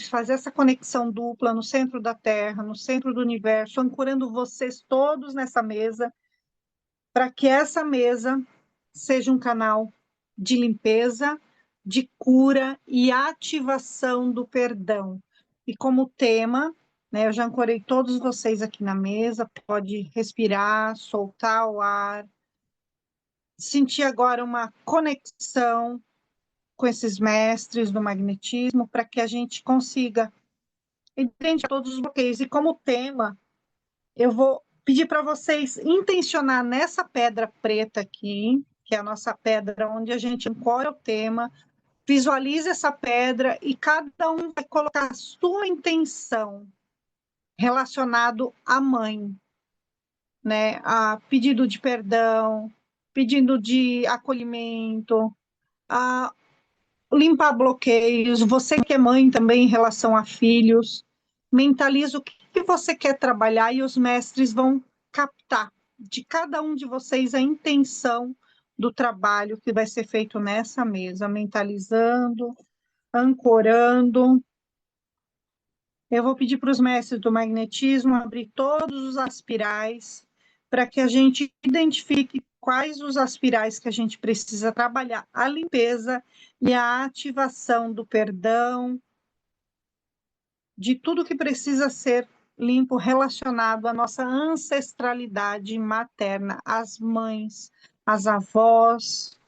fazer essa conexão dupla no centro da Terra, no centro do universo, ancorando vocês todos nessa mesa, para que essa mesa seja um canal de limpeza, de cura e ativação do perdão. E como tema, né, eu já ancorei todos vocês aqui na mesa, pode respirar, soltar o ar, sentir agora uma conexão com esses mestres do magnetismo, para que a gente consiga identificar todos os bloqueios. E como tema, eu vou pedir para vocês intencionar nessa pedra preta aqui, que é a nossa pedra onde a gente ancora o tema, visualize essa pedra e cada um vai colocar a sua intenção relacionado à mãe, né? A pedido de perdão, pedido de acolhimento, a limpar bloqueios, você que é mãe também em relação a filhos, mentaliza o que você quer trabalhar e os mestres vão captar de cada um de vocês a intenção do trabalho que vai ser feito nessa mesa, mentalizando, ancorando. Eu vou pedir para os mestres do magnetismo abrir todos os aspirais para que a gente identifique quais os aspirais que a gente precisa trabalhar, a limpeza e a ativação do perdão, de tudo que precisa ser limpo relacionado à nossa ancestralidade materna, às mães, às avós.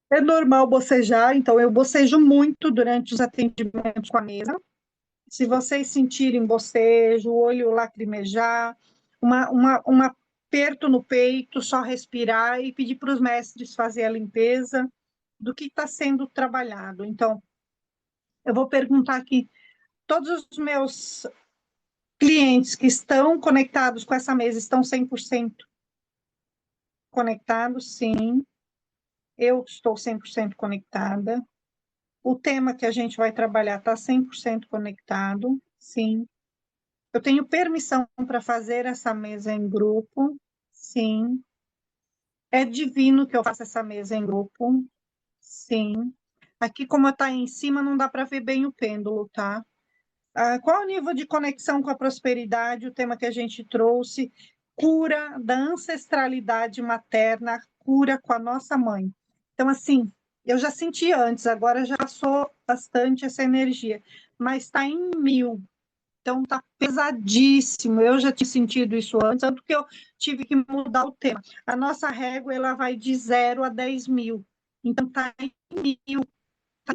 É normal bocejar, então eu bocejo muito durante os atendimentos com a mesa. Se vocês sentirem bocejo, o olho lacrimejar, um aperto no peito, só respirar e pedir para os mestres fazer a limpeza do que está sendo trabalhado. Então, eu vou perguntar aqui, todos os meus clientes que estão conectados com essa mesa estão 100% conectados? Sim, eu estou 100% conectada. O tema que a gente vai trabalhar está 100% conectado? Sim. Eu tenho permissão para fazer essa mesa em grupo? Sim. É divino que eu faça essa mesa em grupo? Sim. Aqui, como está em cima, não dá para ver bem o pêndulo, tá? Qual o nível de conexão com a prosperidade, o tema que a gente trouxe? Cura da ancestralidade materna, cura com a nossa mãe. Então, assim, eu já senti antes, agora já passou bastante essa energia, mas está em 1000. Então tá pesadíssimo. Eu já tinha sentido isso antes, tanto que eu tive que mudar o tema. A nossa régua ela vai de 0 a 10.000. Então tá em 1000, tá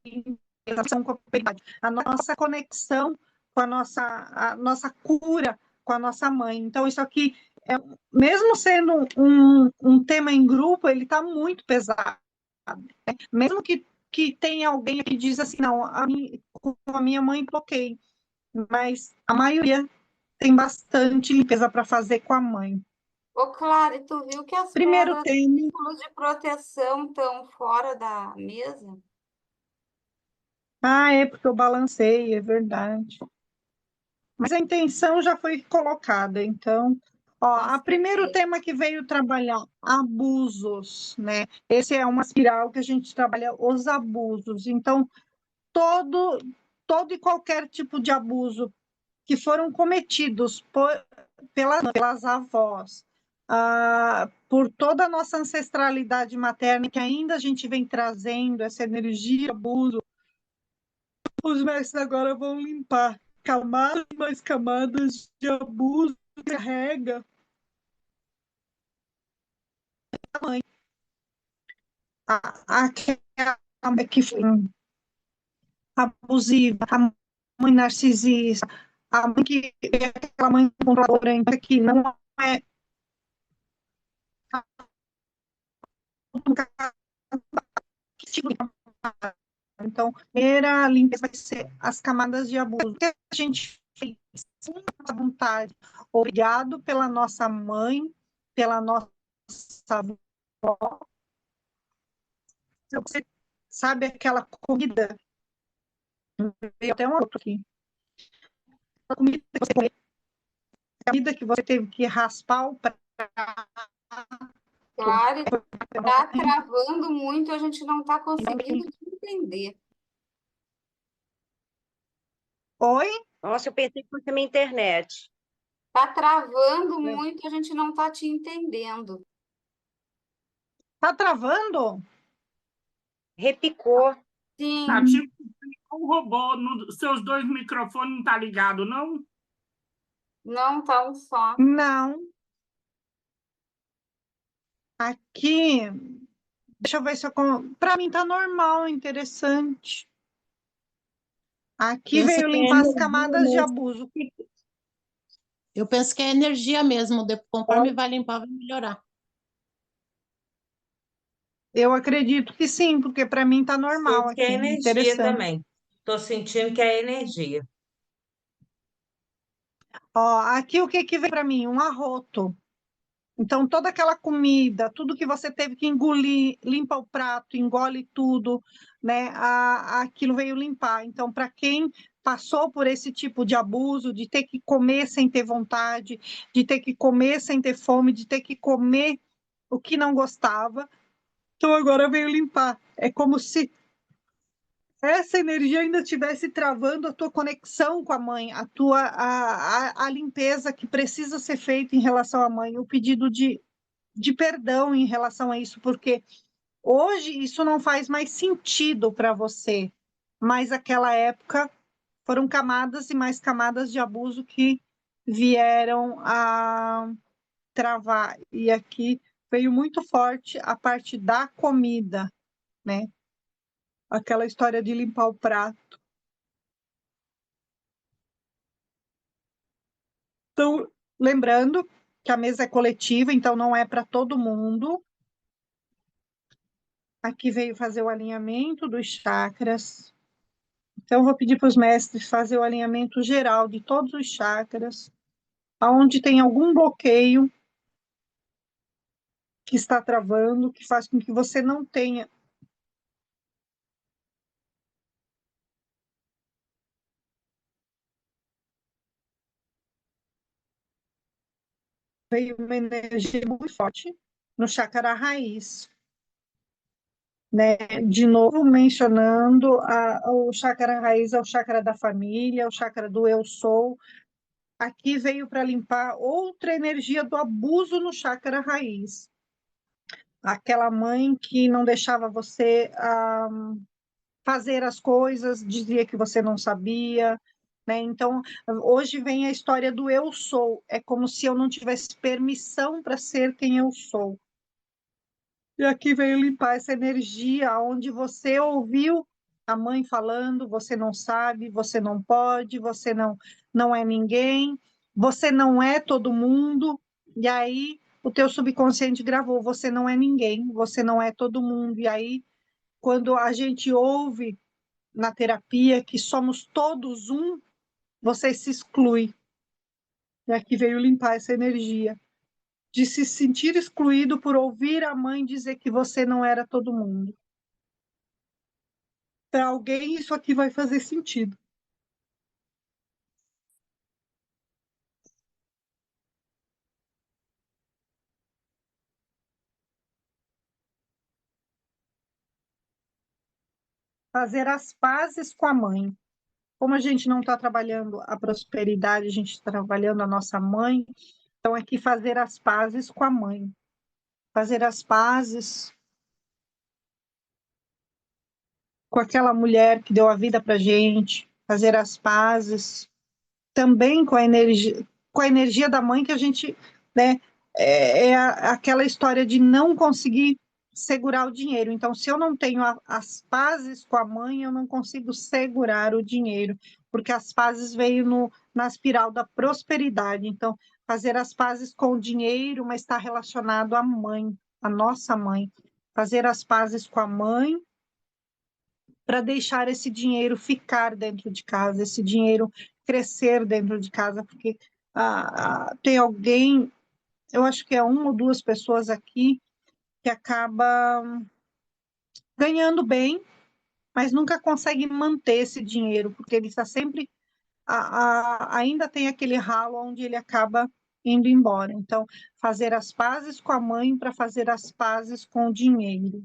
em 10, a nossa conexão com a nossa cura com a nossa mãe. Então, isso aqui, mesmo sendo um tema em grupo, ele está muito pesado. Né? Mesmo que tenha alguém que diz assim, não, com a minha mãe bloqueei, mas a maioria tem bastante limpeza para fazer com a mãe. Ô, Clara, e tu viu que as Primeiro pedras tema. de proteção estão fora da mesa? É porque eu balancei, é verdade. Mas a intenção já foi colocada, então. Ó, Com a primeiro certeza. tema que veio trabalhar, abusos, né? Esse é uma espiral que a gente trabalha os abusos. Então, todo, todo e qualquer tipo de abuso que foram cometidos pelas avós, por toda a nossa ancestralidade materna, que ainda a gente vem trazendo essa energia de abuso, os mestres agora vão limpar camadas e mais camadas de abuso que carrega a mãe. Aquela que foi abusiva, a mãe narcisista, a mãe que é aquela mãe controladora, que não é que tipo de camada. Então, a primeira limpeza vai ser as camadas de abuso. O que a gente fez sem nossa vontade? Obrigado pela nossa mãe, pela nossa avó. Você sabe aquela comida? Veio até uma outra aqui. A comida que você comeu, a comida que você teve que raspar o prato Claro, está travando muito, a gente não está conseguindo te entender. Oi? Nossa, eu pensei que fosse a minha internet. Está travando muito, a gente não está te entendendo. Tá travando? Repicou. Sim, Tá tipo um robô, seus dois microfones não tá ligado, não? não está um só. Não. Aqui, deixa eu ver se eu... Para mim tá normal, interessante. Aqui Penso veio que é limpar as energia camadas de mesmo. abuso. Eu penso que é energia mesmo. Conforme vai limpar, vai melhorar. Eu acredito que sim, porque para mim tá normal Sinto que é aqui, energia interessante. também. Estou sentindo que é energia. Ó, aqui o que que vem para mim? Um arroto. Então, toda aquela comida, tudo que você teve que engolir, limpa o prato, engole tudo, né? Aquilo veio limpar. Então, para quem passou por esse tipo de abuso, de ter que comer sem ter vontade, de ter que comer sem ter fome, de ter que comer o que não gostava, então agora veio limpar. É como se essa energia ainda estivesse travando a tua conexão com a mãe, a limpeza que precisa ser feita em relação à mãe, o pedido de perdão em relação a isso, porque hoje isso não faz mais sentido para você, mas aquela época foram camadas e mais camadas de abuso que vieram a travar. E aqui veio muito forte a parte da comida, né? Aquela história de limpar o prato. Então, lembrando que a mesa é coletiva, então não é para todo mundo. Aqui veio fazer o alinhamento dos chakras. Então, eu vou pedir para os mestres fazer o alinhamento geral de todos os chakras, aonde tem algum bloqueio que está travando, que faz com que você não tenha veio uma energia muito forte no chakra raiz, né? De novo mencionando o chakra raiz é o chakra da família, o chakra do eu sou. Aqui veio para limpar outra energia do abuso no chakra raiz. Aquela mãe que não deixava você fazer as coisas, dizia que você não sabia, né? Então, hoje vem a história do eu sou. É como se eu não tivesse permissão para ser quem eu sou. E aqui veio limpar essa energia onde você ouviu a mãe falando, você não sabe, você não pode, você não é ninguém, você não é todo mundo. E aí o teu subconsciente gravou, você não é ninguém, você não é todo mundo. E aí quando a gente ouve na terapia que somos todos um, você se exclui. E aqui veio limpar essa energia de se sentir excluído por ouvir a mãe dizer que você não era todo mundo. Para alguém, isso aqui vai fazer sentido. Fazer as pazes com a mãe. Como a gente não está trabalhando a prosperidade, a gente está trabalhando a nossa mãe, então aqui fazer as pazes com a mãe. Fazer as pazes com aquela mulher que deu a vida para gente, fazer as pazes também com a energia da mãe que a gente, né, aquela história de não conseguir segurar o dinheiro. Então, se eu não tenho as pazes com a mãe, eu não consigo segurar o dinheiro, porque as pazes veio na espiral da prosperidade. Então, fazer as pazes com o dinheiro, mas está relacionado à mãe, à nossa mãe. Fazer as pazes com a mãe para deixar esse dinheiro ficar dentro de casa, esse dinheiro crescer dentro de casa, porque tem alguém, eu acho que é uma ou duas pessoas aqui que acaba ganhando bem, mas nunca consegue manter esse dinheiro, porque ele está sempre, ainda tem aquele ralo onde ele acaba indo embora. Então, fazer as pazes com a mãe para fazer as pazes com o dinheiro.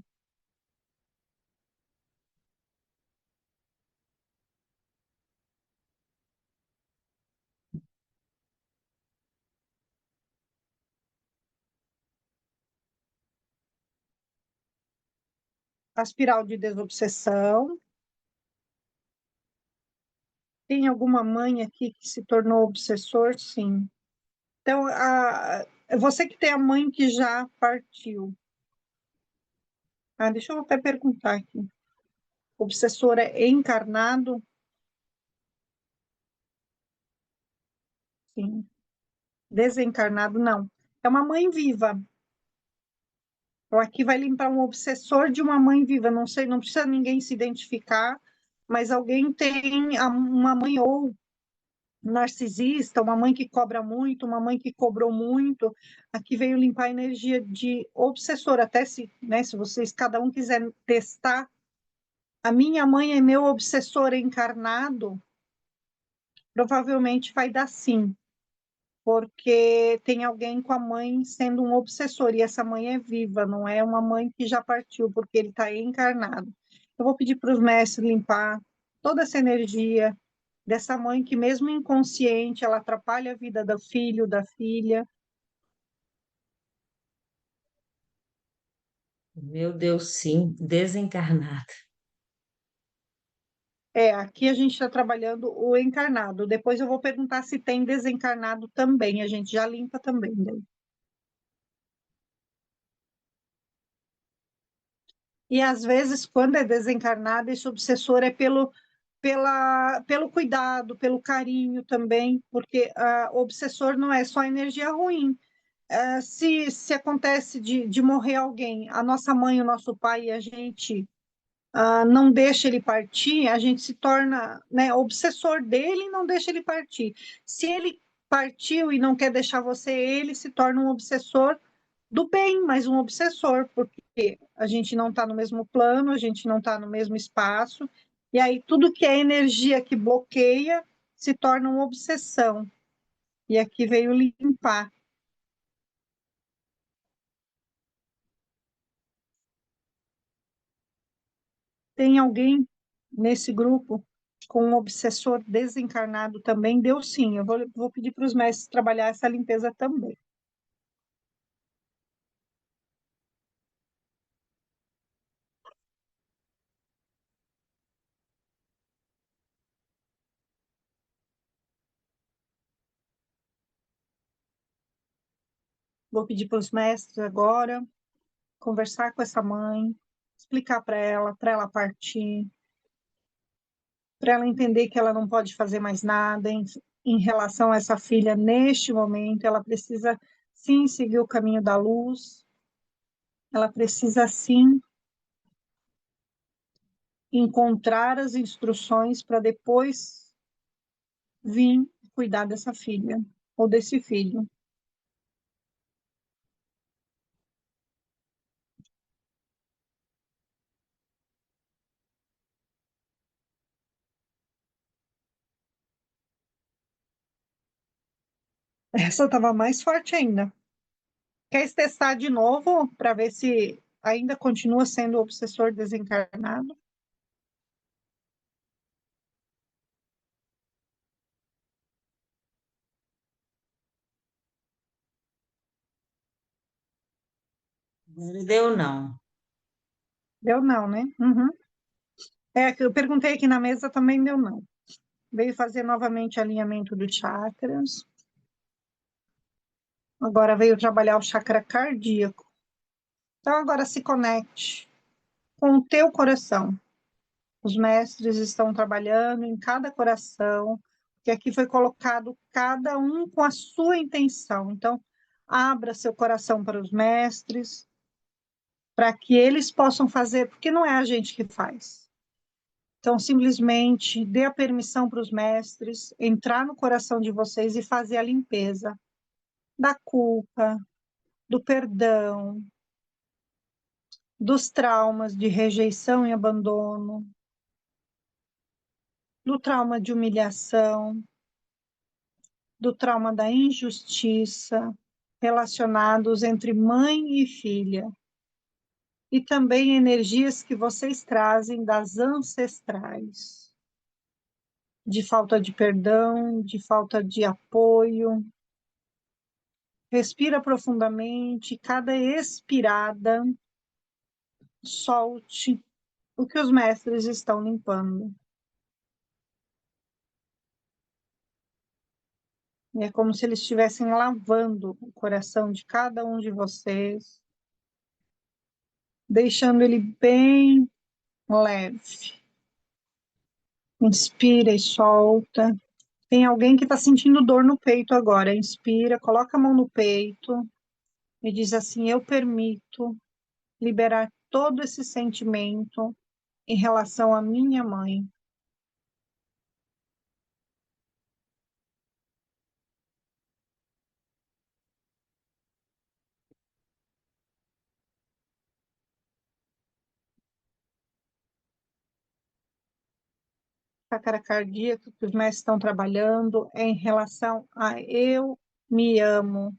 A espiral de desobsessão. Tem alguma mãe aqui que se tornou obsessor? Sim. Então, você que tem a mãe que já partiu. Deixa eu até perguntar aqui. Obsessor é encarnado? Sim. Desencarnado, não. É uma mãe viva. Então, aqui vai limpar um obsessor de uma mãe viva. Não sei, não precisa ninguém se identificar, mas alguém tem uma mãe ou narcisista, uma mãe que cobra muito, uma mãe que cobrou muito. Aqui veio limpar a energia de obsessor. Até se, né, se vocês, cada um quiser testar, a minha mãe é meu obsessor encarnado, provavelmente vai dar sim, porque tem alguém com a mãe sendo um obsessor, e essa mãe é viva, não é uma mãe que já partiu, porque ele está encarnado. Eu vou pedir para os mestres limpar toda essa energia dessa mãe que, mesmo inconsciente, ela atrapalha a vida do filho, da filha. Meu Deus, sim, desencarnada. Aqui a gente está trabalhando o encarnado. Depois eu vou perguntar se tem desencarnado também, a gente já limpa também, né? E às vezes, quando é desencarnado, esse obsessor é pelo cuidado, pelo carinho também, porque o obsessor não é só energia ruim. Se acontece de morrer alguém, a nossa mãe, o nosso pai, a gente não deixa ele partir, a gente se torna, né, obsessor dele e não deixa ele partir. Se ele partiu e não quer deixar você, ele se torna um obsessor do bem, mas um obsessor, porque a gente não está no mesmo plano, a gente não está no mesmo espaço, e aí tudo que é energia que bloqueia se torna uma obsessão. E aqui veio limpar. Tem alguém nesse grupo com um obsessor desencarnado também? Deu sim, eu vou pedir para os mestres trabalhar essa limpeza também. Vou pedir para os mestres agora conversar com essa mãe, explicar para ela partir, para ela entender que ela não pode fazer mais nada em relação a essa filha neste momento. Ela precisa sim seguir o caminho da luz, ela precisa sim encontrar as instruções para depois vir cuidar dessa filha ou desse filho. Essa estava mais forte ainda. Quer testar de novo para ver se ainda continua sendo o obsessor desencarnado? Não deu, não. Deu não, né? Uhum. Que eu perguntei aqui na mesa, também deu não. Veio fazer novamente alinhamento dos chakras. Agora veio trabalhar o chakra cardíaco. Então agora se conecte com o teu coração. Os mestres estão trabalhando em cada coração, que aqui foi colocado cada um com a sua intenção. Então, abra seu coração para os mestres, para que eles possam fazer, porque não é a gente que faz. Então, simplesmente dê a permissão para os mestres entrar no coração de vocês e fazer a limpeza da culpa, do perdão, dos traumas de rejeição e abandono, do trauma de humilhação, do trauma da injustiça, relacionados entre mãe e filha, e também energias que vocês trazem das ancestrais, de falta de perdão, de falta de apoio. Respira profundamente, cada expirada, solte o que os mestres estão limpando. E é como se eles estivessem lavando o coração de cada um de vocês, deixando ele bem leve. Inspira e solta. Tem alguém que está sentindo dor no peito agora. Inspira, coloca a mão no peito e diz assim: eu permito liberar todo esse sentimento em relação à minha mãe. A chácara cardíaca que os mestres estão trabalhando é em relação a eu me amo,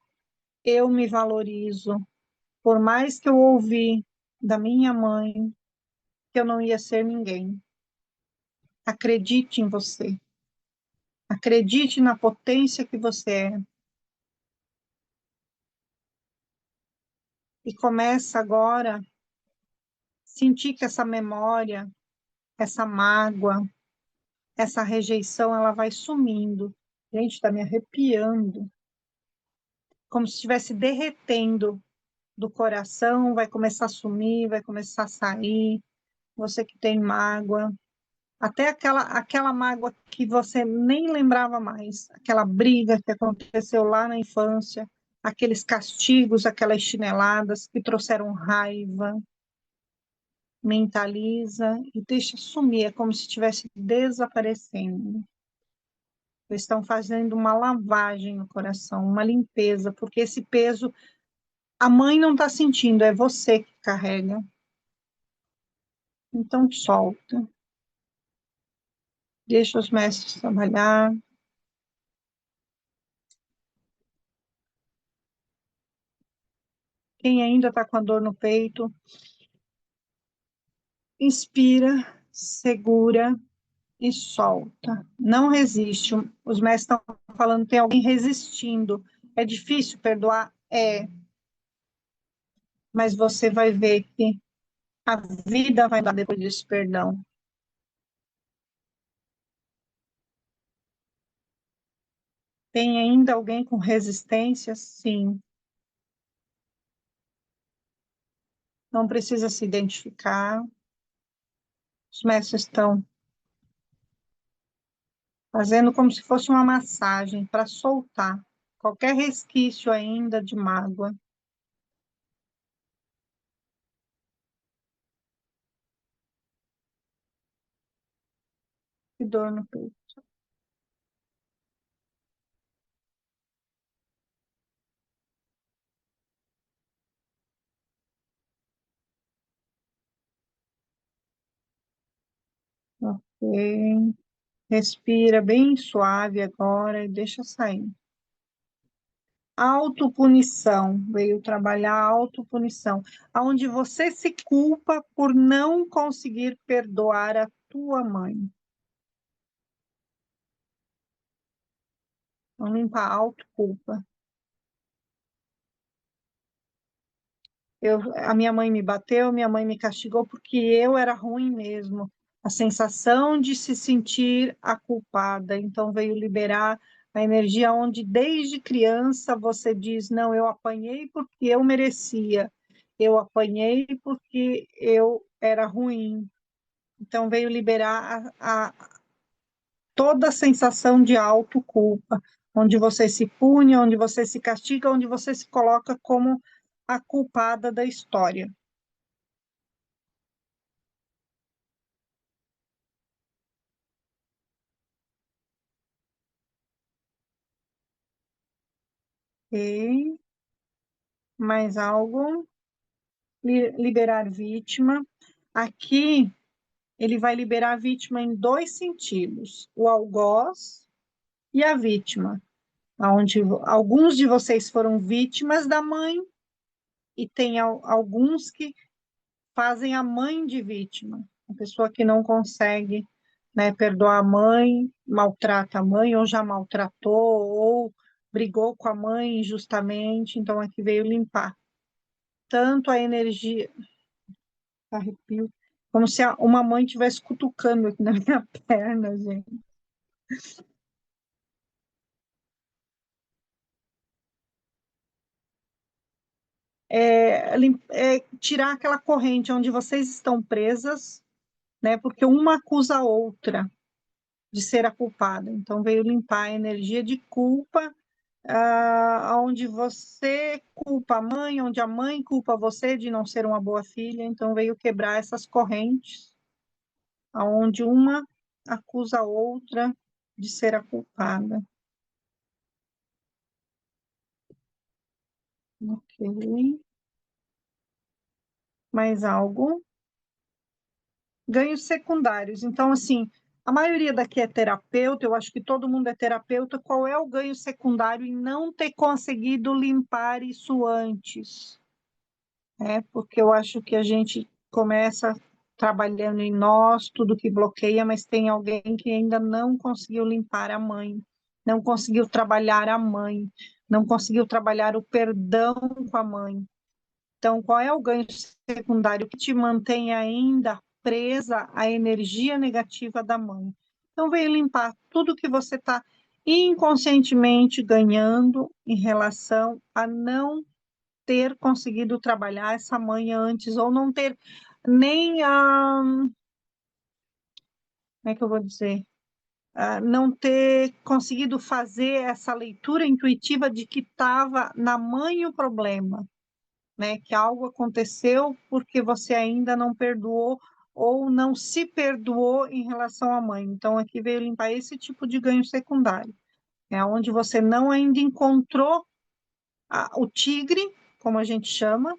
eu me valorizo. Por mais que eu ouvi da minha mãe que eu não ia ser ninguém. Acredite em você. Acredite na potência que você é. E começa agora a sentir que essa memória, essa mágoa, essa rejeição, ela vai sumindo. Gente, está me arrepiando. Como se estivesse derretendo do coração, vai começar a sumir, vai começar a sair. Você que tem mágoa, até aquela mágoa que você nem lembrava mais, aquela briga que aconteceu lá na infância, aqueles castigos, aquelas chineladas que trouxeram raiva, mentaliza e deixa sumir, é como se estivesse desaparecendo. Eles estão fazendo uma lavagem no coração, uma limpeza, porque esse peso a mãe não está sentindo, é você que carrega. Então solta. Deixa os mestres trabalhar. Quem ainda está com a dor no peito, inspira, segura e solta. Não resiste. Os mestres estão falando que tem alguém resistindo. É difícil perdoar? É. Mas você vai ver que a vida vai dar depois desse perdão. Tem ainda alguém com resistência? Sim. Não precisa se identificar. Os mestres estão fazendo como se fosse uma massagem para soltar qualquer resquício ainda de mágoa. E dor no peito. Ok. Respira bem suave agora e deixa sair. Autopunição, veio trabalhar a autopunição, onde você se culpa por não conseguir perdoar a tua mãe. Vamos limpar a autoculpa. A minha mãe me bateu, minha mãe me castigou porque eu era ruim mesmo. A sensação de se sentir a culpada. Então veio liberar a energia onde desde criança você diz, não, eu apanhei porque eu merecia. Eu apanhei porque eu era ruim. Então veio liberar toda a sensação de autoculpa, onde você se pune, onde você se castiga, onde você se coloca como a culpada da história. Ok. Mais algo? Liberar vítima. Aqui, ele vai liberar a vítima em dois sentidos: o algoz e a vítima. onde alguns de vocês foram vítimas da mãe, e tem alguns que fazem a mãe de vítima, a pessoa que não consegue, né, perdoar a mãe, maltrata a mãe, ou já maltratou, ou brigou com a mãe injustamente, então aqui veio limpar. Tanto a energia, arrepio, como se uma mãe estivesse cutucando aqui na minha perna, gente. Tirar aquela corrente onde vocês estão presas, né, porque uma acusa a outra de ser a culpada. Então, veio limpar a energia de culpa, onde você culpa a mãe, onde a mãe culpa você de não ser uma boa filha. Então, veio quebrar essas correntes, onde uma acusa a outra de ser a culpada. Ok. Mais algo? Ganhos secundários. Então, assim, a maioria daqui é terapeuta, eu acho que todo mundo é terapeuta. Qual é o ganho secundário em não ter conseguido limpar isso antes? Porque eu acho que a gente começa trabalhando em nós, tudo que bloqueia, mas tem alguém que ainda não conseguiu limpar a mãe, não conseguiu trabalhar a mãe, não conseguiu trabalhar o perdão com a mãe. Então, qual é o ganho secundário que te mantém ainda presa à energia negativa da mãe? Então, veio limpar tudo que você está inconscientemente ganhando em relação a não ter conseguido trabalhar essa mãe antes, ou não ter nem a... Como é que eu vou dizer? Não ter conseguido fazer essa leitura intuitiva de que estava na mãe o problema, né? Que algo aconteceu porque você ainda não perdoou ou não se perdoou em relação à mãe. Então, aqui veio limpar esse tipo de ganho secundário, onde você não ainda encontrou o tigre, como a gente chama,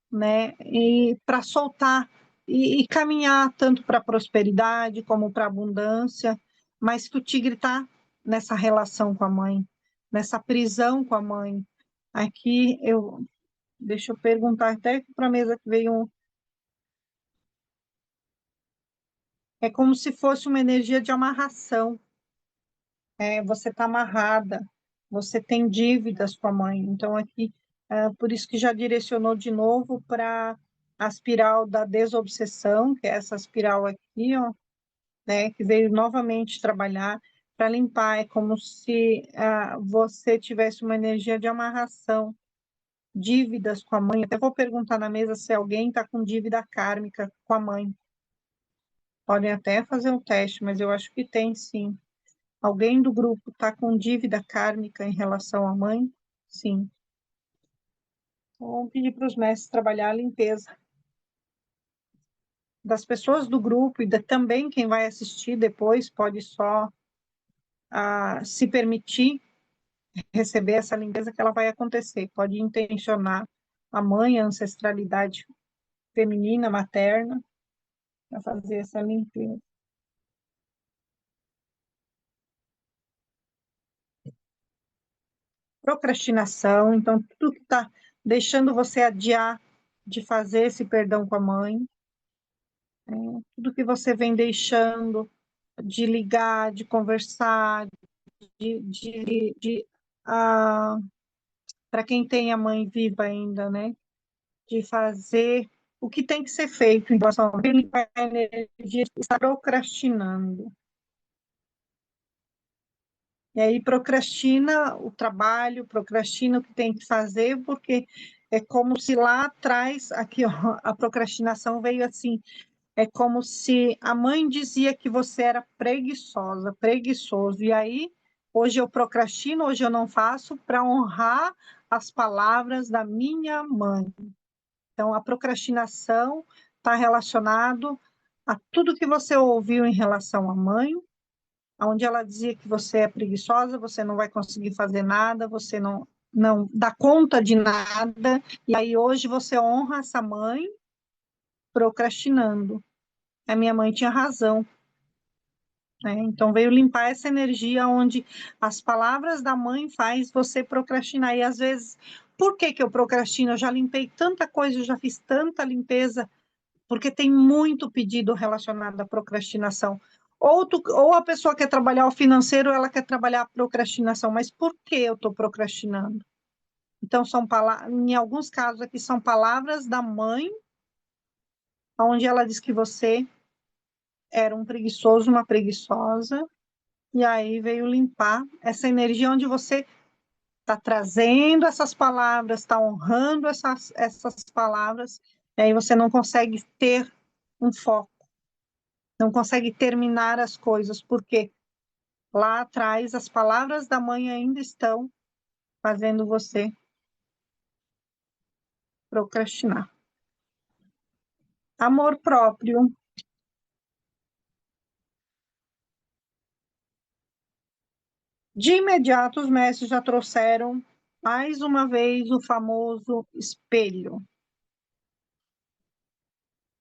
né? E para soltar e caminhar tanto para a prosperidade como para a abundância, mas que o tigre está nessa relação com a mãe, nessa prisão com a mãe. Aqui deixa eu perguntar até para a mesa que veio é como se fosse uma energia de amarração. Você está amarrada, você tem dívidas com a mãe. Então, aqui, por isso que já direcionou de novo para a espiral da desobsessão, que é essa espiral aqui, ó, né, que veio novamente trabalhar para limpar. É como se você tivesse uma energia de amarração, dívidas com a mãe. Até vou perguntar na mesa se alguém está com dívida kármica com a mãe. Podem até fazer um teste, mas eu acho que tem sim. Alguém do grupo está com dívida kármica em relação à mãe? Sim. Então, vamos pedir para os mestres trabalhar a limpeza das pessoas do grupo e também quem vai assistir depois pode só se permitir receber essa limpeza que ela vai acontecer. Pode intencionar a mãe, a ancestralidade feminina, materna, para fazer essa limpeza. Procrastinação, então tudo que está deixando você adiar de fazer esse perdão com a mãe, tudo que você vem deixando de ligar, de conversar, para quem tem a mãe viva ainda, né? De fazer o que tem que ser feito em relação a limpar a energia, está procrastinando. E aí procrastina o trabalho, procrastina o que tem que fazer, porque é como se lá atrás, aqui ó, a procrastinação veio assim, é como se a mãe dizia que você era preguiçosa, preguiçoso, e aí hoje eu procrastino, hoje eu não faço, para honrar as palavras da minha mãe. Então, a procrastinação está relacionado a tudo que você ouviu em relação à mãe, onde ela dizia que você é preguiçosa, você não vai conseguir fazer nada, você não dá conta de nada, e aí hoje você honra essa mãe procrastinando. A minha mãe tinha razão. né? Então veio limpar essa energia onde as palavras da mãe faz você procrastinar. E às vezes, por que que eu procrastino? Eu já limpei tanta coisa, eu já fiz tanta limpeza, porque tem muito pedido relacionado à procrastinação. Ou a pessoa quer trabalhar o financeiro, ela quer trabalhar a procrastinação, mas por que eu estou procrastinando? Então, em alguns casos aqui, são palavras da mãe, onde ela diz que você era um preguiçoso, uma preguiçosa, e aí veio limpar essa energia onde você está trazendo essas palavras, está honrando essas palavras, e aí você não consegue ter um foco, não consegue terminar as coisas, porque lá atrás as palavras da mãe ainda estão fazendo você procrastinar. Amor próprio. De imediato, os mestres já trouxeram mais uma vez o famoso espelho.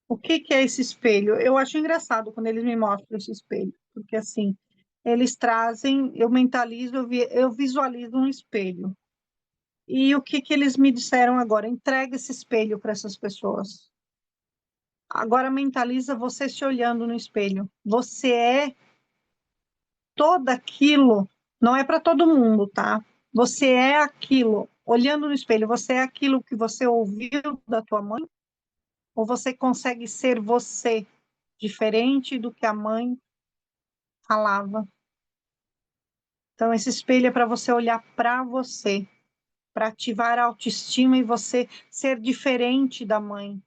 O que que é esse espelho? Eu acho engraçado quando eles me mostram esse espelho, porque assim, eles trazem, eu mentalizo, eu visualizo um espelho. E o que que eles me disseram agora? Entrega esse espelho para essas pessoas. Agora mentaliza você se olhando no espelho. Você é todo aquilo, não é para todo mundo, tá? Você é aquilo, olhando no espelho, você é aquilo que você ouviu da tua mãe? Ou você consegue ser você, diferente do que a mãe falava? Então, esse espelho é para você olhar para você, para ativar a autoestima e você ser diferente da mãe,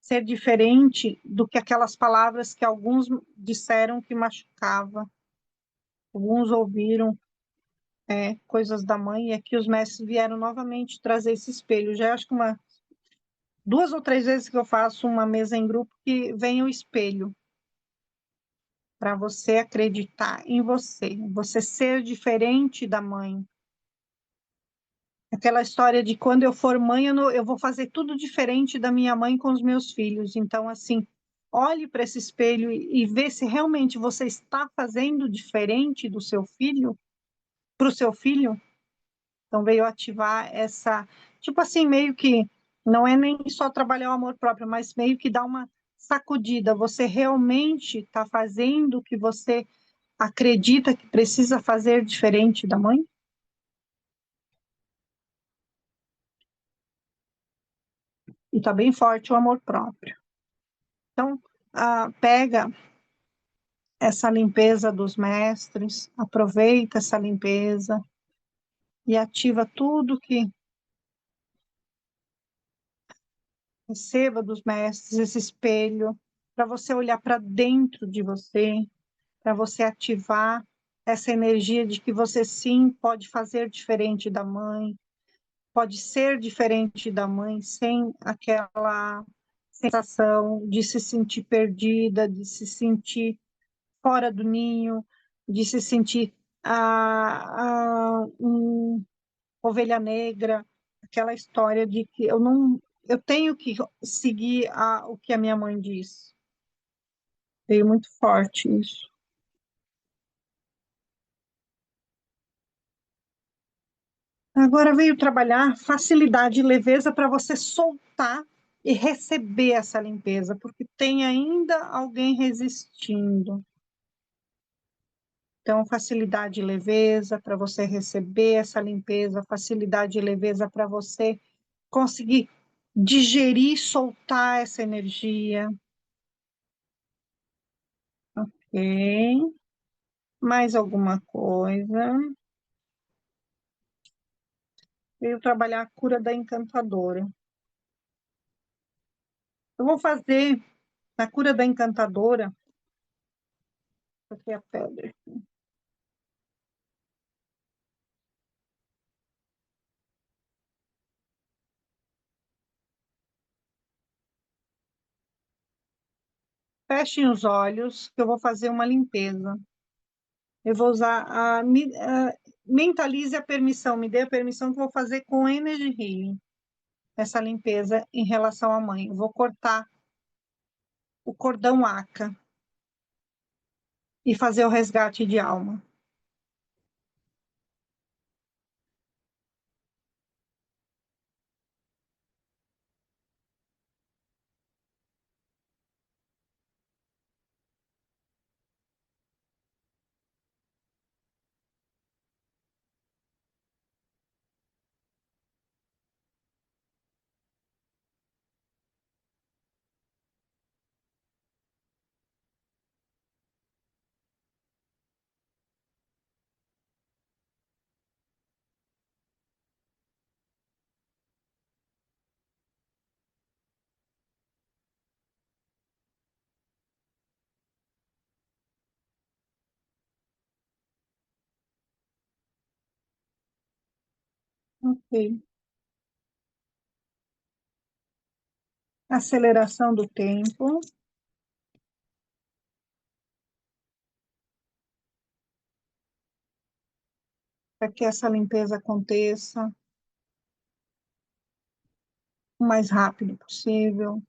ser diferente do que aquelas palavras que alguns disseram que machucava, alguns ouviram coisas da mãe, e aqui os mestres vieram novamente trazer esse espelho. Já acho que 2 ou 3 vezes que eu faço uma mesa em grupo que vem o espelho, para você acreditar em você ser diferente da mãe. Aquela história de quando eu for mãe, eu vou fazer tudo diferente da minha mãe com os meus filhos. Então, assim, olhe para esse espelho e vê se realmente você está fazendo diferente do seu filho, para o seu filho. Então, veio ativar essa, tipo assim, meio que, não é nem só trabalhar o amor próprio, mas meio que dar uma sacudida. Você realmente está fazendo o que você acredita que precisa fazer diferente da mãe? E está bem forte o amor próprio. Então, pega essa limpeza dos mestres, aproveita essa limpeza e ativa tudo que receba dos mestres, esse espelho, para você olhar para dentro de você, para você ativar essa energia de que você sim pode fazer diferente da mãe, pode ser diferente da mãe sem aquela sensação de se sentir perdida, de se sentir fora do ninho, de se sentir ovelha negra, aquela história de que eu tenho que seguir o que a minha mãe diz. Veio muito forte isso. Agora veio trabalhar facilidade e leveza para você soltar e receber essa limpeza, porque tem ainda alguém resistindo. Então, facilidade e leveza para você receber essa limpeza, facilidade e leveza para você conseguir digerir, soltar essa energia. Ok. Mais alguma coisa? Veio trabalhar a cura da encantadora. Eu vou fazer na cura da encantadora, aqui é a pedra. Fechem os olhos, que eu vou fazer uma limpeza. Eu vou usar mentalize a permissão, me dê a permissão que eu vou fazer com Energy Healing, essa limpeza em relação à mãe. Eu vou cortar o cordão ACA. e fazer o resgate de alma. Ok. Aceleração do tempo. Para que essa limpeza aconteça o mais rápido possível,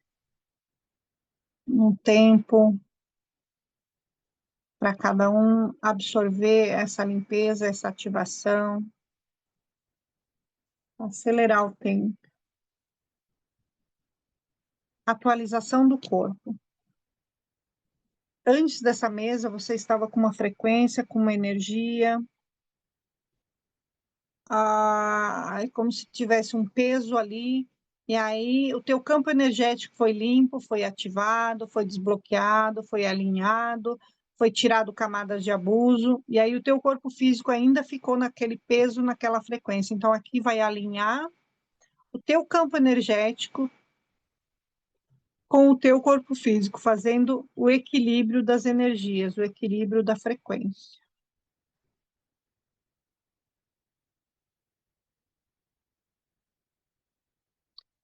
um tempo para cada um absorver essa limpeza, essa ativação, acelerar o tempo. Atualização do corpo. Antes dessa mesa, você estava com uma frequência, com uma energia, como se tivesse um peso ali, e aí o teu campo energético foi limpo, foi ativado, foi desbloqueado, foi alinhado, foi tirado camadas de abuso, e aí o teu corpo físico ainda ficou naquele peso, naquela frequência. Então, aqui vai alinhar o teu campo energético com o teu corpo físico, fazendo o equilíbrio das energias, o equilíbrio da frequência.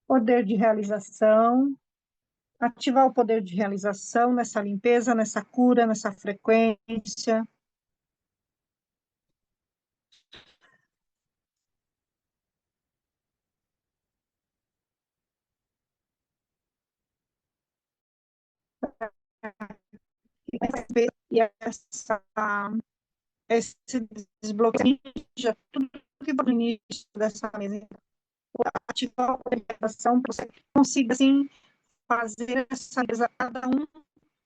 Poder de realização, ativar o poder de realização nessa limpeza, nessa cura, nessa frequência. E esse desbloqueio, tudo que vai no início dessa mesa, ativar a orientação para você consiga, assim, fazer essa mesa, cada um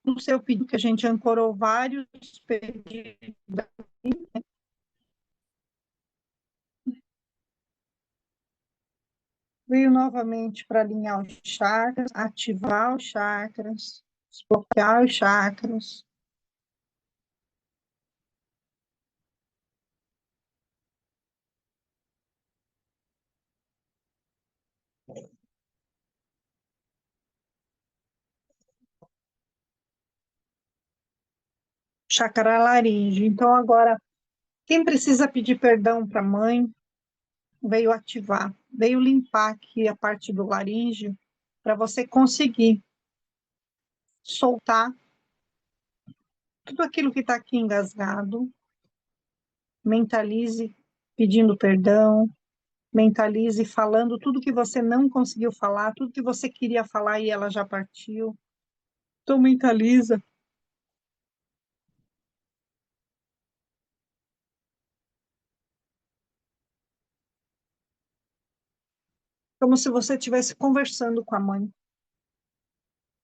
no seu pedido, que a gente ancorou vários pedidos. Veio novamente para alinhar os chakras, ativar os chakras, desbloquear os chakras. Chakra laríngeo. Então, agora, quem precisa pedir perdão para a mãe, veio ativar, veio limpar aqui a parte do laríngeo, para você conseguir soltar tudo aquilo que está aqui engasgado. Mentalize pedindo perdão, mentalize falando tudo que você não conseguiu falar, tudo que você queria falar e ela já partiu. Então, mentaliza. Como se você estivesse conversando com a mãe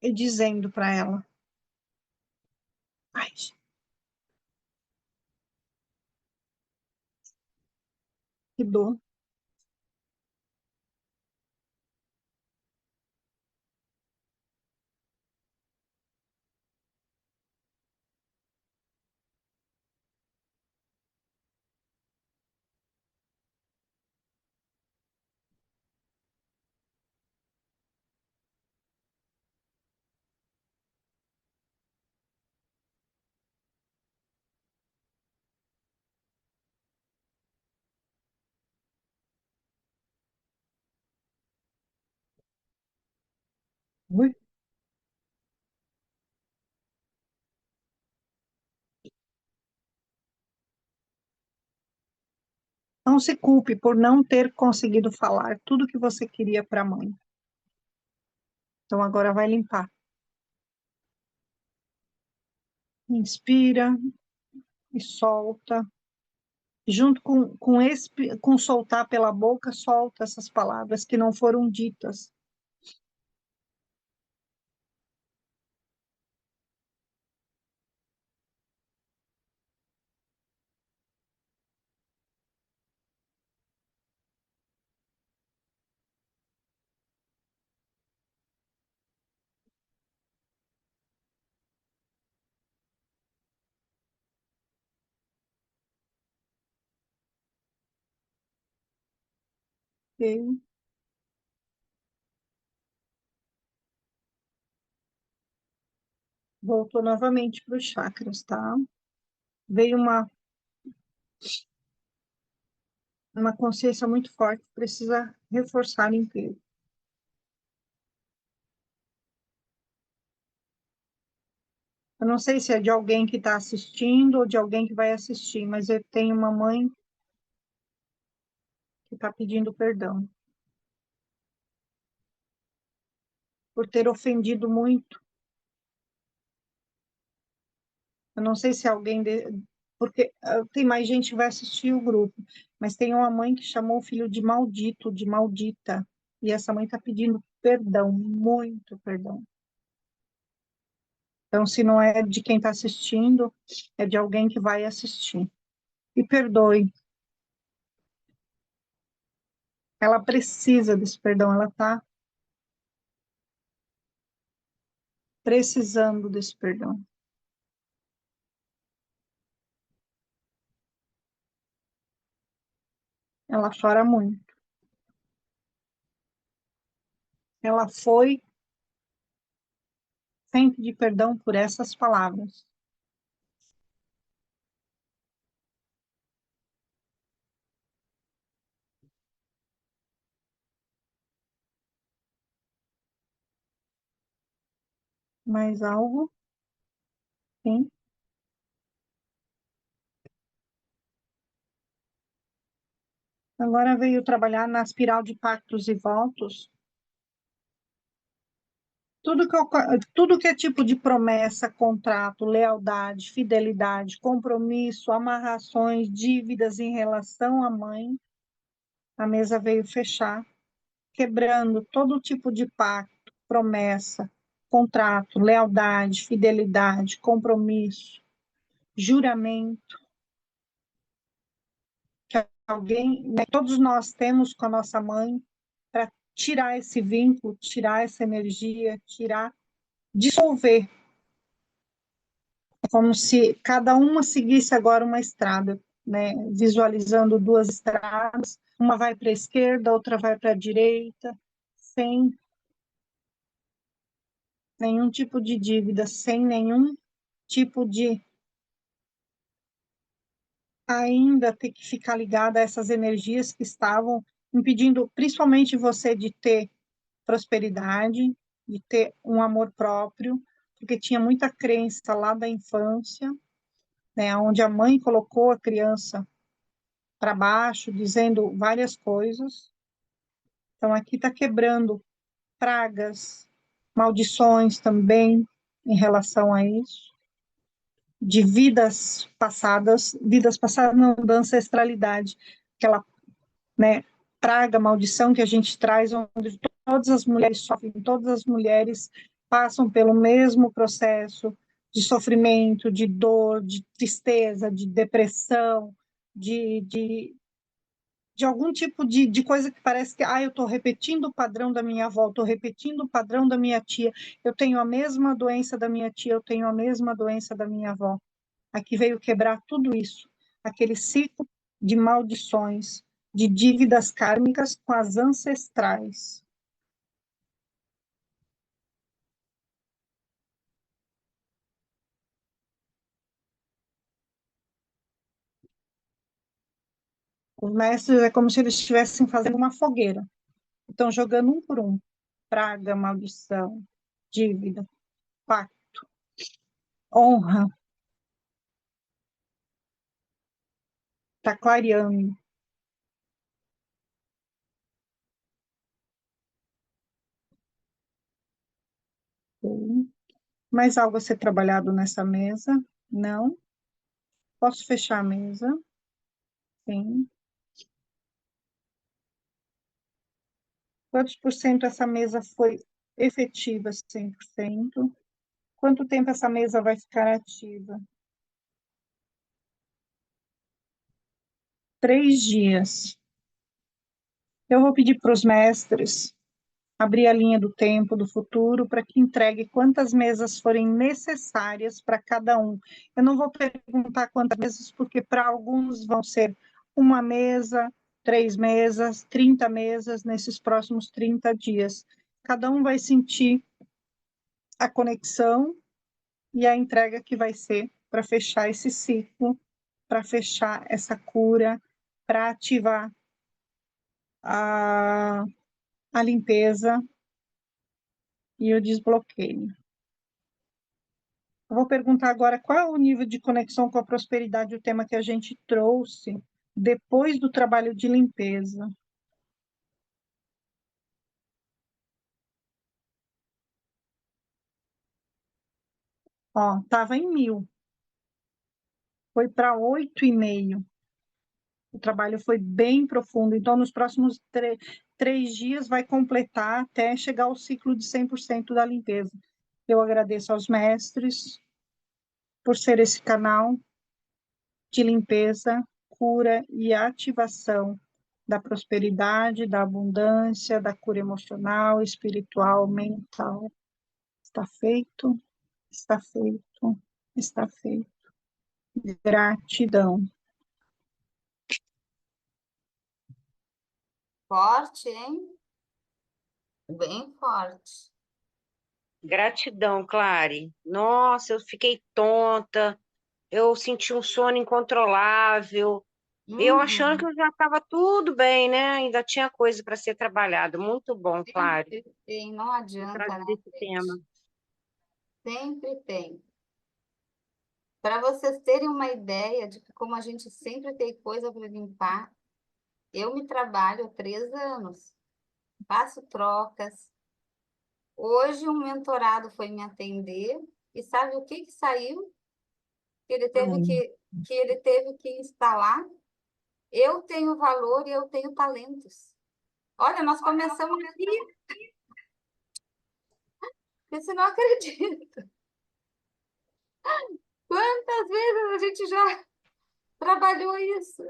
e dizendo para ela: ai, que dor. Ui. Não se culpe por não ter conseguido falar tudo que você queria para a mãe. Então, agora vai limpar. Inspira e solta. Junto com soltar pela boca, solta essas palavras que não foram ditas. Ok? Voltou novamente para os chakras, tá? Veio uma consciência muito forte, precisa reforçar inteiro. Eu não sei se é de alguém que está assistindo ou de alguém que vai assistir, mas eu tenho uma mãe que está pedindo perdão por ter ofendido muito. Eu não sei se alguém... Porque tem mais gente que vai assistir o grupo, mas tem uma mãe que chamou o filho de maldito, de maldita, e essa mãe está pedindo perdão, muito perdão. Então, se não é de quem está assistindo, é de alguém que vai assistir. E perdoe. Ela precisa desse perdão, ela está precisando desse perdão. Ela chora muito. Ela foi sem pedir perdão por essas palavras. Mais algo? Sim. Agora veio trabalhar na espiral de pactos e votos. Tudo que é tipo de promessa, contrato, lealdade, fidelidade, compromisso, amarrações, dívidas em relação à mãe, a mesa veio fechar, quebrando todo tipo de pacto, promessa, contrato, lealdade, fidelidade, compromisso, juramento, que alguém, né, todos nós temos com a nossa mãe, para tirar esse vínculo, tirar essa energia, dissolver. É como se cada uma seguisse agora uma estrada, né? Visualizando duas estradas, uma vai para a esquerda, outra vai para a direita, sem nenhum tipo de dívida, sem nenhum tipo de ainda ter que ficar ligada a essas energias que estavam impedindo, principalmente você de ter prosperidade, de ter um amor próprio, porque tinha muita crença lá da infância, né, onde a mãe colocou a criança para baixo, dizendo várias coisas. Então, aqui está quebrando pragas, maldições também em relação a isso, de vidas passadas não, da ancestralidade, aquela, né, praga, maldição que a gente traz, onde todas as mulheres sofrem, todas as mulheres passam pelo mesmo processo de sofrimento, de dor, de tristeza, de depressão, de algum tipo de coisa que parece que eu estou repetindo o padrão da minha avó, estou repetindo o padrão da minha tia, eu tenho a mesma doença da minha tia, eu tenho a mesma doença da minha avó. Aqui veio quebrar tudo isso, aquele ciclo de maldições, de dívidas kármicas com as ancestrais. Os mestres é como se eles estivessem fazendo uma fogueira. Estão jogando um por um. Praga, maldição, dívida, pacto, honra. Está clareando. Mais algo a ser trabalhado nessa mesa. Não. Posso fechar a mesa? Sim. Quantos por cento essa mesa foi efetiva? 100%. Quanto tempo essa mesa vai ficar ativa? 3 dias. Eu vou pedir para os mestres abrir a linha do tempo, do futuro, para que entregue quantas mesas forem necessárias para cada um. Eu não vou perguntar quantas mesas, porque para alguns vão ser uma mesa, 3 mesas, 30 mesas nesses próximos 30 dias. Cada um vai sentir a conexão e a entrega que vai ser para fechar esse ciclo, para fechar essa cura, para ativar a limpeza e o desbloqueio. Eu vou perguntar agora qual é o nível de conexão com a prosperidade, o tema que a gente trouxe depois do trabalho de limpeza. Ó, estava em 1000, foi para 8,5. O trabalho foi bem profundo, então nos próximos 3 dias vai completar até chegar ao ciclo de 100% da limpeza. Eu agradeço aos mestres por ser esse canal de limpeza, cura e ativação da prosperidade, da abundância, da cura emocional, espiritual, mental. Está feito, está feito, está feito. Gratidão. Forte, hein? Bem forte. Gratidão, Clary. Nossa, eu fiquei tonta, eu senti um sono incontrolável. Eu achando que Uhum. eu já estava tudo bem, né? Ainda tinha coisa para ser trabalhado. Muito bom, Clary, Sempre tem, não por adianta, trazer né, esse tema. gente? Sempre tem. Para vocês terem uma ideia de que como a gente sempre tem coisa para limpar, eu me trabalho há 3 anos, faço trocas. Hoje um mentorado foi me atender e sabe o que que saiu? Que ele teve que ele teve que instalar. Eu tenho valor e eu tenho talentos. Olha, nós começamos aqui, você não acredita. Quantas vezes a gente já trabalhou isso?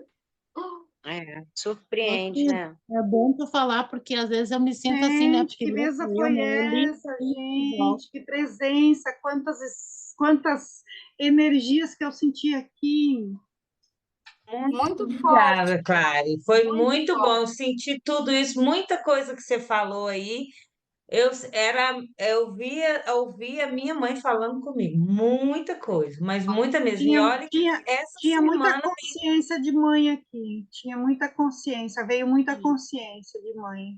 Surpreende, né? É bom tu falar, porque às vezes eu me sinto assim, né? Gente, Porque que louca mesa eu, foi né? Eu essa, limpo e volto. gente? Que presença, quantas energias que eu senti aqui. Muito forte, Obrigada, Clary. Foi muito muito forte. bom sentir tudo isso, muita coisa que você falou aí. Eu ouvia minha mãe falando comigo, muita coisa, mas muita mesmo. E Tinha, olha que tinha, essa tinha muita semana consciência de mãe aqui, tinha muita consciência, veio muita consciência de mãe.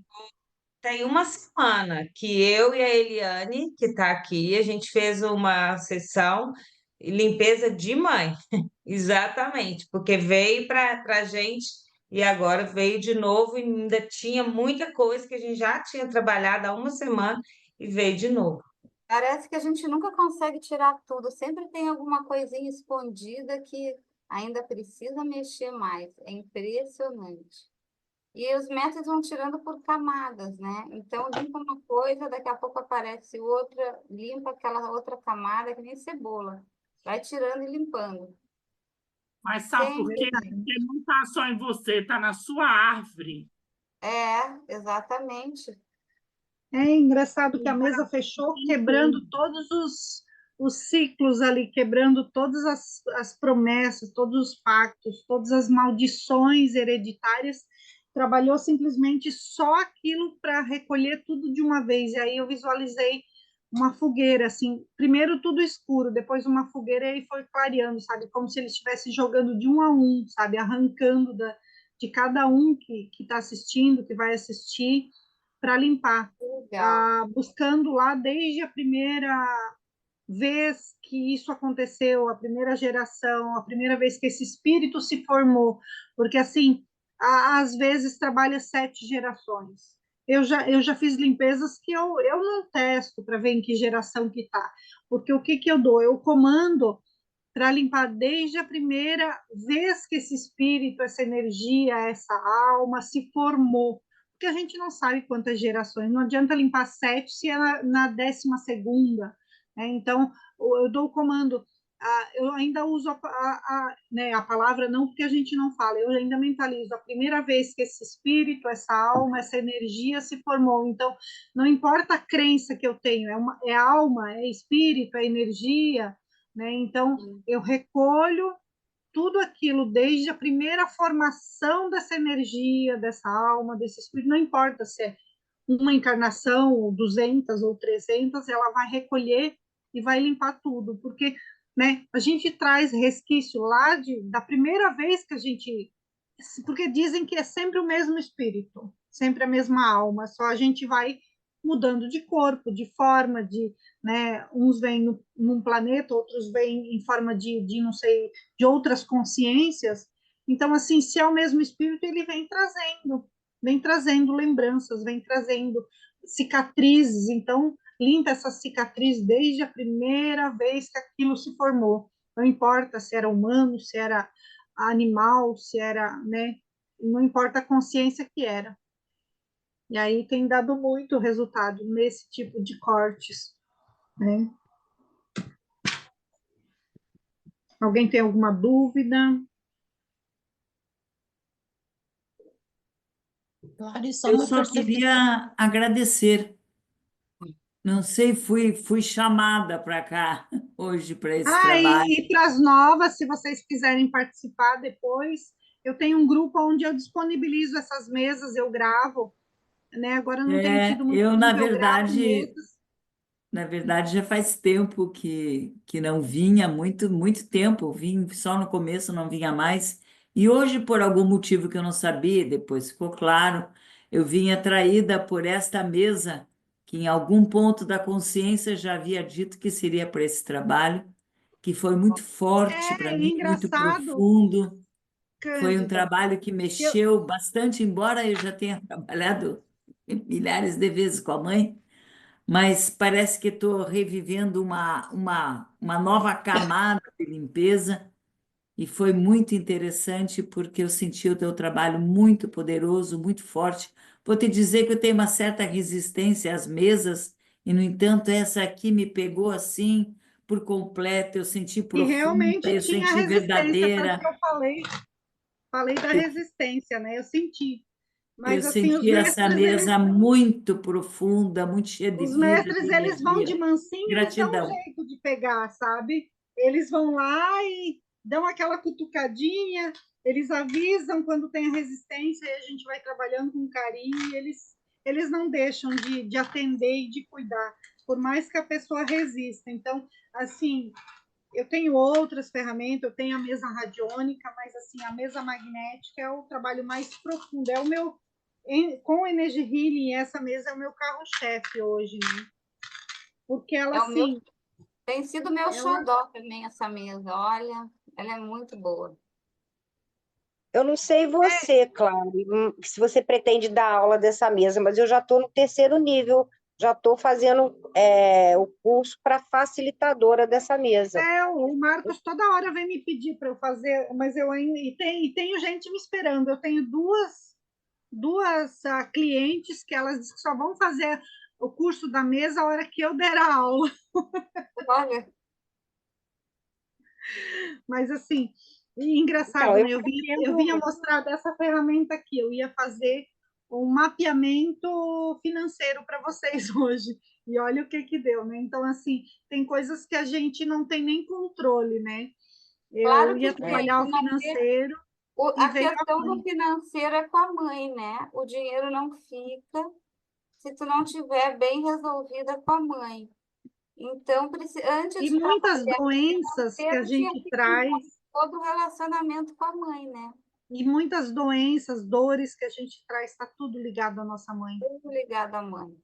tem uma semana que eu e a Eliane, que está aqui, a gente fez uma sessão de limpeza de mãe. Exatamente, porque veio para a gente e agora veio de novo e ainda tinha muita coisa que a gente já tinha trabalhado há uma semana e veio de novo. Parece que a gente nunca consegue tirar tudo, sempre tem alguma coisinha escondida que ainda precisa mexer mais. É impressionante. E os métodos vão tirando por camadas, né? Então, limpa uma coisa, daqui a pouco aparece outra, limpa aquela outra camada, que nem cebola. Vai tirando e limpando. Mas sabe por quê? Verdade. Porque não está só em você, está na sua árvore. Exatamente. É engraçado que a mesa fechou quebrando todos os ciclos ali, quebrando todas as promessas, todos os pactos, todas as maldições hereditárias. Trabalhou simplesmente só aquilo para recolher tudo de uma vez. E aí eu visualizei uma fogueira, assim, primeiro tudo escuro, depois uma fogueira e aí foi clareando, sabe? Como se ele estivesse jogando de um a um, sabe? Arrancando de cada um que está assistindo, que vai assistir, para limpar, Legal. buscando lá desde a primeira vez que isso aconteceu, a primeira geração, a primeira vez que esse espírito se formou, porque assim, às vezes trabalha 7 gerações. Eu já fiz limpezas que eu não testo para ver em que geração que está, porque o que eu dou? Eu comando para limpar desde a primeira vez que esse espírito, essa energia, essa alma se formou. Porque a gente não sabe quantas gerações, não adianta limpar 7 se é na 12ª, né? Então, eu dou o comando, eu ainda uso né, a palavra não porque a gente não fala, eu ainda mentalizo a primeira vez que esse espírito, essa alma, essa energia se formou. Então, não importa a crença que eu tenho, é alma, é espírito, é energia, né? Então, eu recolho tudo aquilo desde a primeira formação dessa energia, dessa alma, desse espírito, não importa se é uma encarnação, ou 200 ou 300, ela vai recolher e vai limpar tudo, porque, né, a gente traz resquício lá da primeira vez que a gente... Porque dizem que é sempre o mesmo espírito, sempre a mesma alma, só a gente vai mudando de corpo, de forma, né, uns vêm num planeta, outros vêm em forma não sei, de outras consciências. Então, assim, se é o mesmo espírito, ele vem trazendo lembranças, vem trazendo cicatrizes. Então, limpa essa cicatriz desde a primeira vez que aquilo se formou. Não importa se era humano, se era animal, se era, né? Não importa a consciência que era. E aí tem dado muito resultado nesse tipo de cortes, né? Alguém tem alguma dúvida? Claro, só Eu uma só percepção. queria agradecer. Não sei, fui chamada para cá hoje para esse trabalho. E para as novas, se vocês quiserem participar depois, eu tenho um grupo onde eu disponibilizo essas mesas, eu gravo, né? Agora não tenho tido muito Eu, tempo, eu gravo mesas. na verdade, já faz tempo que não vinha, muito tempo. Eu vim só no começo, não vinha mais. E hoje, por algum motivo que eu não sabia, depois ficou claro, eu vim atraída por esta mesa, que em algum ponto da consciência já havia dito que seria para esse trabalho, que foi muito forte para É mim, muito engraçado, profundo. Foi um Cândida. trabalho que Eu, mexeu bastante, embora eu já tenha trabalhado milhares de vezes com a mãe, mas parece que estou revivendo uma nova camada de limpeza e foi muito interessante porque eu senti o teu trabalho muito poderoso, muito forte. Vou te dizer que eu tenho uma certa resistência às mesas e, no entanto, essa aqui me pegou assim por completo. Eu senti e profunda, realmente eu tinha senti resistência, tanto que verdadeira. eu falei da resistência, né? Eu senti. Eu Mas assim, senti essa mesa muito profunda, muito cheia de os vida, de mestres, eles vão de energia. mansinho, eles dão um Gratidão. jeito de pegar, sabe? Eles vão lá e dão aquela cutucadinha, eles avisam quando tem a resistência e a gente vai trabalhando com carinho, e eles não deixam de atender e de cuidar, por mais que a pessoa resista. Então, assim, eu tenho outras ferramentas, eu tenho a mesa radiônica, mas assim, a mesa magnética é o trabalho mais profundo, é o meu, com Energy Healing, essa mesa é o meu carro-chefe hoje, né? Porque ela, É o meu, assim, tem sido meu ela xodó também, essa mesa. Olha, ela é muito boa. Eu não sei você, Clary, se você pretende dar aula dessa mesa, mas eu já estou no 3º nível, já estou fazendo o curso para facilitadora dessa mesa. o Marcos toda hora vem me pedir para eu fazer, mas eu ainda, tenho gente me esperando, eu tenho duas clientes que elas dizem que só vão fazer o curso da mesa a hora que eu der a aula. Olha, Mas assim, engraçado, Então, eu né? Eu vinha pretendo, mostrar dessa ferramenta aqui, eu ia fazer um mapeamento financeiro para vocês hoje. E olha o que deu, né? Então, assim, tem coisas que a gente não tem nem controle, né? Eu claro ia que tem, trabalhar o mas financeiro e a veio a questão do mãe. financeiro é com a mãe, né? O dinheiro não fica se tu não tiver bem resolvida com a mãe. Então, antes E de muitas trabalhar doenças que a financeiro, tinha gente que traz, limpar todo o relacionamento com a mãe, né? e muitas doenças, dores que a gente traz, está tudo ligado à nossa mãe. Tudo ligado à mãe.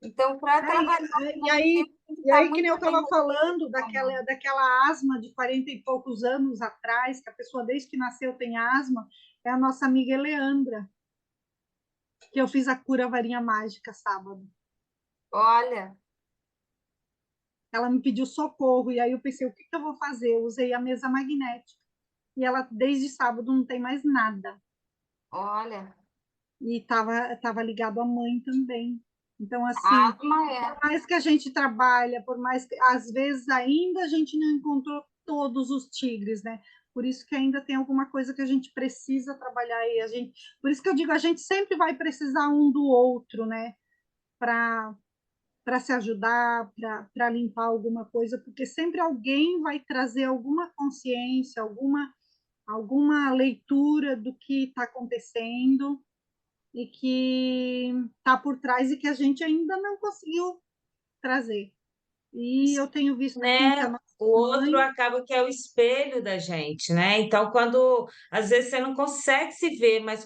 Então, para É, trabalhar e financeiro, aí, tem que e estar aí, que nem muito eu bem estava falando com a mãe. daquela asma de 40 e poucos anos atrás, que a pessoa desde que nasceu tem asma, é a nossa amiga Eleandra, que eu fiz a cura varinha mágica sábado. Olha, ela me pediu socorro, e aí eu pensei, o que que eu vou fazer? Eu usei a mesa magnética, e ela, desde sábado, não tem mais nada. Olha, E tava ligado à mãe também. Então, assim, asma é. por mais que a gente trabalha, por mais que, às vezes, ainda a gente não encontrou todos os tigres, né? Por isso que ainda tem alguma coisa que a gente precisa trabalhar aí. Por isso que eu digo, a gente sempre vai precisar um do outro, né? Para se ajudar, para limpar alguma coisa, porque sempre alguém vai trazer alguma consciência, alguma leitura do que está acontecendo e que está por trás e que a gente ainda não conseguiu trazer. E eu tenho visto assim que a Né? nossa O outro mãe, acaba que é o espelho da gente, né? Então, quando às vezes você não consegue se ver, mas